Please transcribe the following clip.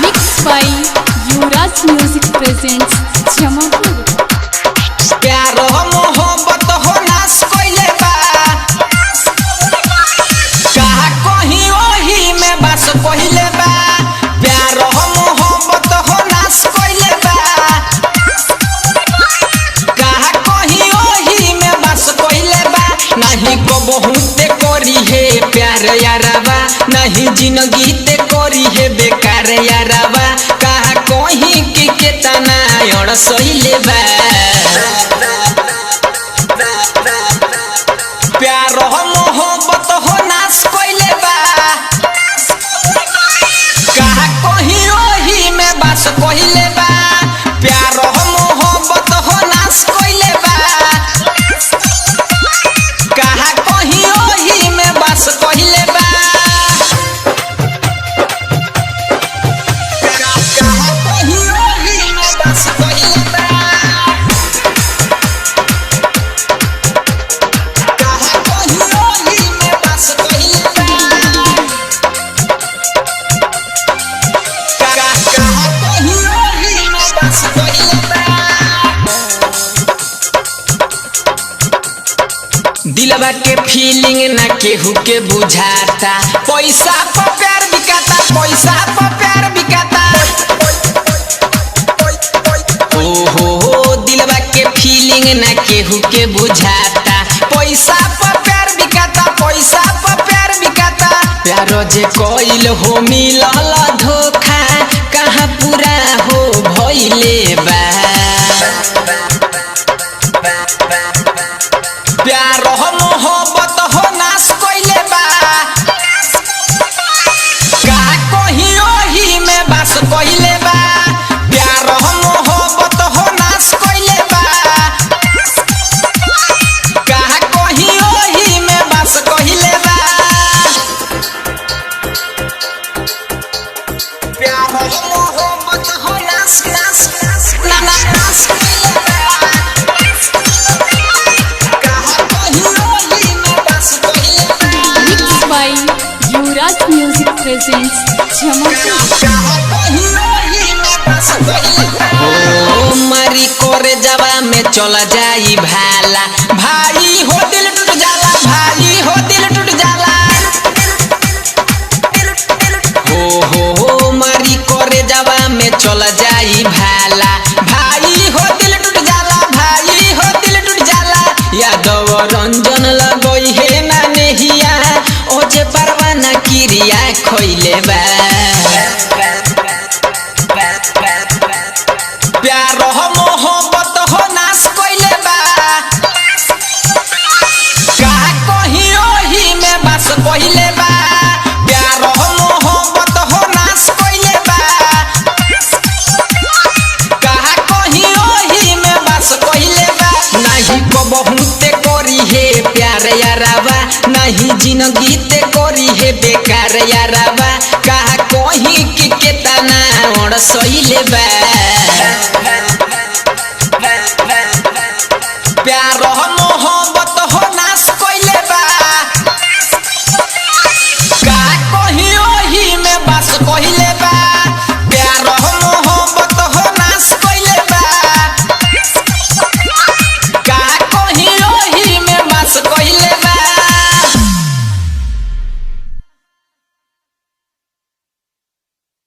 Mixed by Yuvraj music presents Jamapur. प्यार मोहब्बत हो नाश कइले बा, कहा कहीं ओही में बस कइले बा। प्यार मोहब्बत हो नाश कइले बा, कहा कहीं ओही में बस कइले बा। नहीं को बहुते करी है प्यार यारवा, नहीं जिंदगी ते करी है बेकार यारवा। कहा कहीं की केतना और सहिले बा। प्यार मोहब्बत हो नाश कइले बा, कहा कहीं ओही में बस कइले बा। प्यार मोहब्बत हो नाश कइले बा, कहा कहीं ओही में बस कइले बा। कहा कहीं ओही में बस कइले बा, कहा कहीं ओही में बस कइले बा। कहा कहीं ओही में बस कइले बा। दिलवा के फीलिंग ना केहू के बुझाता, पैसा पर प्यार बिकाता, पैसा पर प्यार बिकाता। ओ दिलवा के फीलिंग ना केहू के बुझाता, पैसा पर प्यार बिकाता, पैसा पर प्यार बिकाता। प्यार जे कोइल हो मिलल धोखा, कहाँ पूरा हो भइले बा। प्यार मोहब्बत हो नाश कइले बा, कहा कहीं ओही में बस कइले बा। प्यार मोहब्बत हो नाश कइले बा, कहा कहीं ओही में बस कइले बा। प्यार मोहब्बत हो नाश नाश नाश नाश कइले बा। Mixed by Yuvraj music presents Jamapur. ओ मरी कोरे जवा में चला जाई भाला, भाई हो दिल टूट जाला, भाई हो दिल टूट जाला। हो मरी कोरे जवा में चला जाई भाला, भाई हो दिल टूट जाला, भाई हो दिल टूट जाला। यादव रंजन लगई है ना नेहिया, ओ जे परवाना किरिया खोइले बा। प्यार मोहब्बत हो नाश कइले बा, कहा कहीं ओही में बस कइले बा। प्यार मोहब्बत हो नाश कइले बा, कहा कहीं ओही में बस कइले बा। नहीं को बहुते करी है प्यार यारवा, नहीं जिंदगी ते करी है बेकार यारवा। कहा कहीं की केतना और सहिले बा।